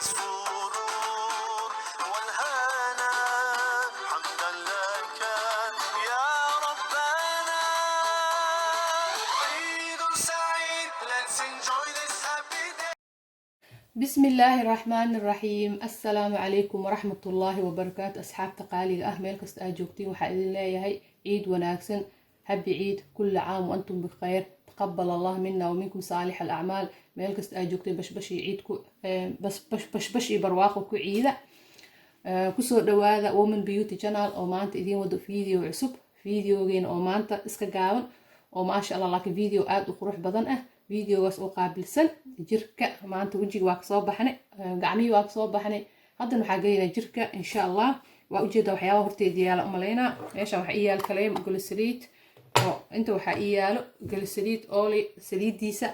السرور والهنا حمدا لك يا ربنا عيد سعيد let's enjoy this happy day. بسم الله الرحمن الرحيم. السلام عليكم ورحمة الله وبركاته. أصحاب تقاليد ميل كست أجوكتين وحا إذن ليهي عيد وناكسن. هبي عيد كل عام وأنتم بخير. تقبل الله منا ومنكم صالح الأعمال. ميل كست أجوكتين بشبشي عيدكو بشبشي برواقكو عيدة. كسو دواذا ومن بيوتي جانال أو مانتا إذين ودو فيديو عصب فيديوغين أو مانتا اسكا قاون oo maasha Allah laakiin video aad u qurux badan ah videogaas oo qaabilsan jirka maanta wajiga waa ka soo baxnay gacmihii waa ka soo baxnay haddana waxa geeyna jirka insha Allah waa u jeeda waxyaabo horteeda yaala u maleynaa meesha waxa yaal kaleem glycerin oo inta waxa yaalo glycerin oli saliidiisa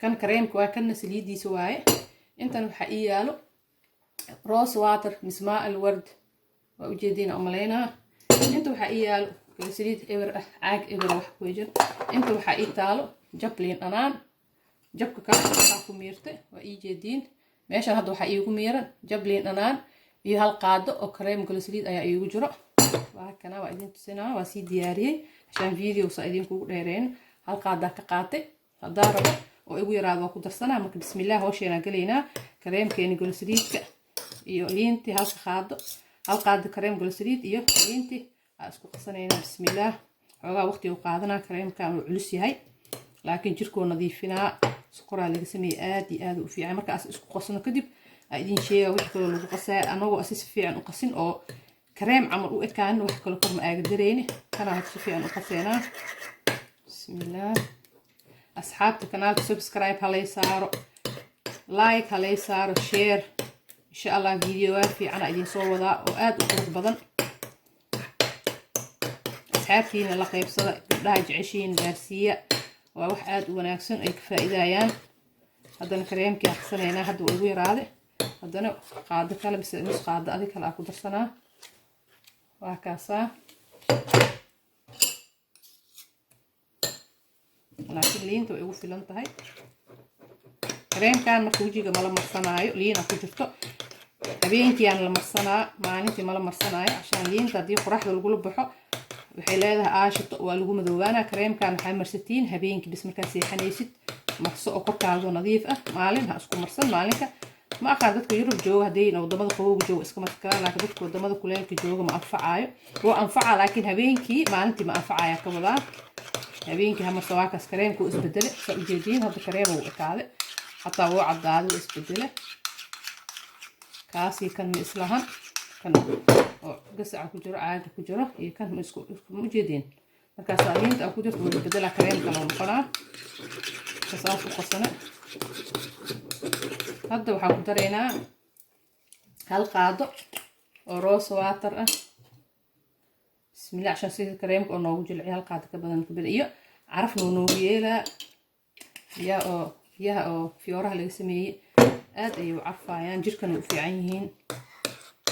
kan kareemka waa kan saliidiisa waaye intan waxa yaalo rose water mismaa alward waa u jeedina u maleynaa inta waxa yaalo glycerin ever caag ever wax ku jir inta waxa ii taalo jablin anaan jabka ka ku miirtay waa ii jeedin meeshan hadda waxa iigu miiran jablin anaan iyo hal qaado oo kareem glycerin ayaa iigu jiro waa kana waa idin tusinaa waa si diyaariyay ashan video sa idin kugu dheereen hal qaada ka qaatay hadaa rabo oo igu yaraado ku darsanaa marka bismillaah hooshena galeynaa kareemkeeni glycerinka iyo liinti hal qaado kareem glycerin iyo liinti اسكو قصنينا بسم الله xogaa waqti uu qaadanaa kareemkan uu culus yahay laakiin jirkoo nadiifina sukura laga sameeyay aad u fiican markaas isku qasno kadib ay idin sheega wixii kale lagu qasay anagoo asis fiican u qasin oo kareem amal u ekaan wax kale korma aaga dareeni kana si fiican u qaseena bismillah asxaabta kanaalka subscribe halay saaro like halay saaro share insha Allah video fiican idin soo wadaa oo aad u qurux badan حابين الله قيبصدا gabdhaha jeceshiin gaarsiya waa wax aad u wanaagsan ay ka faa'iidayaan hadana kareemkii aqsanayna hadda ugu yaraade hadana qaado kale bis nus qaado adiga kala ku darsanaa waa kaasa laakiin liinta way ugu filan tahay kareemkan markuu wajiga mala marsanaayo liina ku jirto habeenkii aan la marsanaa maalintii mala marsanaayo ashaan liinta hadii qoraxda lagu baxo waxay leedahay aashito waa lagu madoobaana kareemkan waxa marsatiin habeenkii bis marka seexanaysid marso oo korkaaga nadiif ah maalin ha isku marsan maalinka ma aqaan dadka Yurub jooga hadii wadamada qabowga jooga iska markaan laakiin dadka wadamada kuleelka jooga ma anfacaayo waa anfaca laakiin habeenkii maalintii ma anfacaya ka wadaa habeenkii ha marso waa kaas kareemku isbedele sa u jeedin hadda kareem uu ekaade hatta uu cadaado isbedele kaasi kan islahan kan oo gasac ku jiro caaga ku jiro iyo kan isku mujeedin markaas liinta ku jirto wuu bedela kareemka loo noqonaa kasaas u qasana hadda waxa ku dareynaa hal qaado oo rose water ah bismillah ashan sida kareemka oo noogu jilciyo hal qaado ka badan ka badiyo carafna noogu yeelaa biyaha oo fiyooraha laga sameeyay aad ay u carfayaan jirkana u fiican yihiin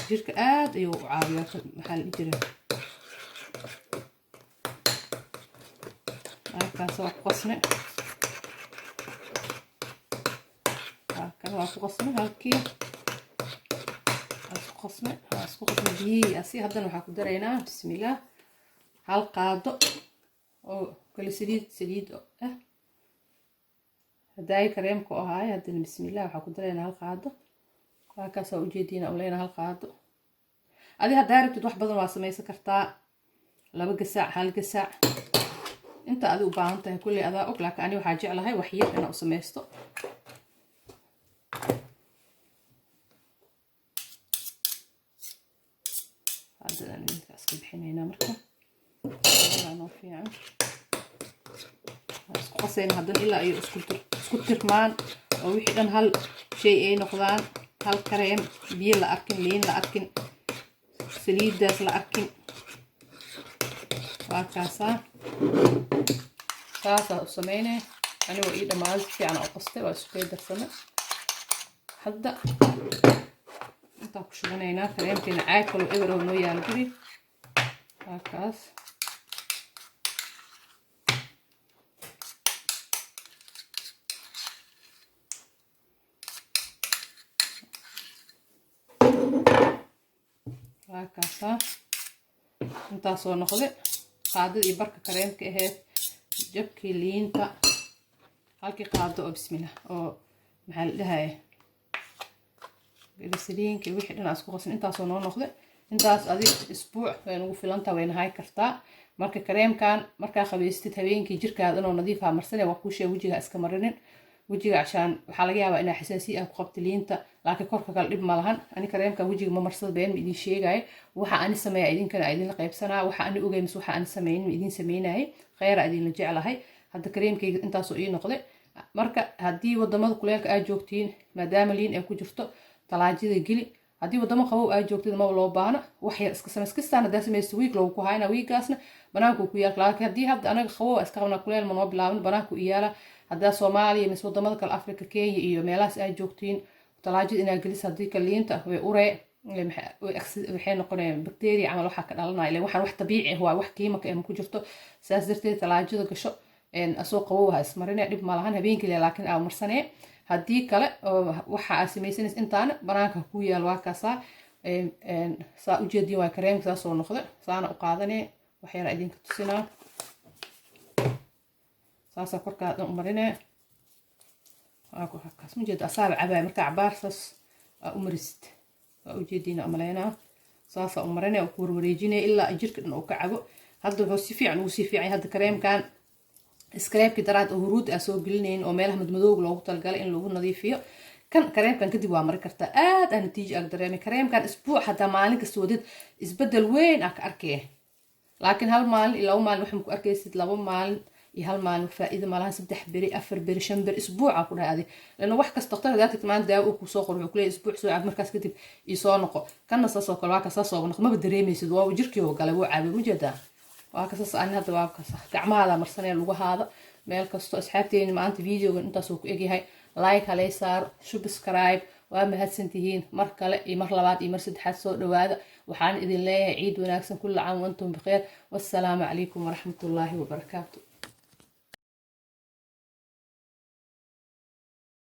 jirka aad ayuu u caawiyaa maxaa la jiraa markaas waa ku qasne waa ku qasne halkii isku qasne biyi asi haddana waxaa ku dareynaa bismillah hal qaado oo glycerin saliid ah haday kareemka oo ahay haddana bismillah waxaa ku dareynaa hal qaado kaas oo ujeedina uleena hal qaado adi hadaa rabtid wax badan waa sameeysan kartaa laba gasac hal gasac inta aad u baahan tahay kulli adaa og laakiin ani waxa jeclahay wax yar inaan u sameesto hadda aan iska bixinayna marka noo fiican isku qasayna haddana ilaa ay isku tirmaan oo wixii dhan hal shay ay noqdaan hal kareem biyo la arkin liin la arkin saliidaas la arkin waa kaasa u sameynay anigoo ii dhammaad fiican oo qastay waa isku darsana hadda inta ku shubanaynaa kareemkeena caag kale ever oo noo yaal guri waa kaas waakaasa intaasoo noqday qaadadii barka kareemka ahayd jabkii liinta halkii qaado oo bismillah oo maxaa la dhahaye galisiriinka wixii dhan isku qasin intaasoo noo noqday intaas adig isbuuc way ugu filantaa wayna hay kartaa marka kareemkan markaa qabaystid habeenkii jirkaada inuu nadiif ah marsanay waa kuu sheeg wajiga iska marinin wajiga cashaan waxaa laga yaabaa inaa xasaasiya ku qabto liinta laakiin korka kale dhib ma lahan ani kareemka wajiga ma marsada been ma idin sheegaayo waxa ani sameeyaa idinkana idinla qaybsanaa waxa ani ogay mise waxa ani sameynin ma idin sameynaayo kheyra idinla jeclahay hadda kareemkayga intaasoo ii noqday marka haddii wadamada kuleelka aad joogtiin maadaama liin ay ku jirto talaajada geli haddii wadamo qabow aad joogtid maba loo baahna wax yar iska samays kistaan haddaa samaysta wiig loogu ku hayna wiigaasna banaanku ku yaal laakiin haddii hadda anaga qabow iska qabna kuleel ma noo bilaabin banaanku iyaala haddaa Soomaaliya mise wadamada kale Afrika Kenya iyo meelahaas aad joogtiin talaajada inaad gelis haddii kaliinta way uree waxay noqonayaan bacteria camal waxa ka dhalanaya ilaa waxaan wax dabiici ah waa wax kiimika ah ku jirto saas darteed talaajada gasho asoo qabow ha ismarine dhib ma lahan habeenkii laakiin aa marsanee haddii kale waxa aad samaysanaysa intaana banaanka ku yaal waa kaasaa saa ujeediin waa kareemka saasoo noqda saana u qaadanee wax yara idinka tusinaa saasa korkaa dhan u marinee kaas ma jeeda asaaba cabaay markaa cabaar saas aa u marisid waa ujeediina amaleynaa saasa u marinee ku warwareejinee ilaa jirka dhan uu ka cabo hadda wuxuu si fiican ugu sii fiican hadda kareemkan iskreebkii daraad oo huruud ah soo gelinayn oo meelaha madmadowga loogu talagalay in lagu nadiifiyo kan kareemkan kadib waa mari kartaa aad aan natiijo ag dareemay kareemkan isbuuc hadaa maalin kasta wadid isbedel weyn ah ka arkee laakiin hal maalin iyo laba maalin waxaan ku arkaysid laba maalin iyo hal maalin faa'iido malahan 3 beri 4 beri 5 beri isbuuca ku dhahay lana wax kasta waqtiga hadaad timaan daawo ku soo qoro kulay isbuuc soo cab markaas kadib ii soo noqo kana saasoo kale waa ka saasoo noqo ma dareemaysid waa jirkii oo galay waa caabi mujeedaa waa ka saas aan hadda waa ka sax gacmaha marsanay lagu haado meel kasto asxaabteena maanta videoga intaas uu ku egyahay like halay saar subscribe waa mahadsantihiin mar kale iyo mar labaad iyo mar saddexaad soo dhawaada waxaan idin leeyahay ciid wanaagsan kullu caam wa antum bikhair wassalaamu calaykum waraxmatullaahi wabarakaatuh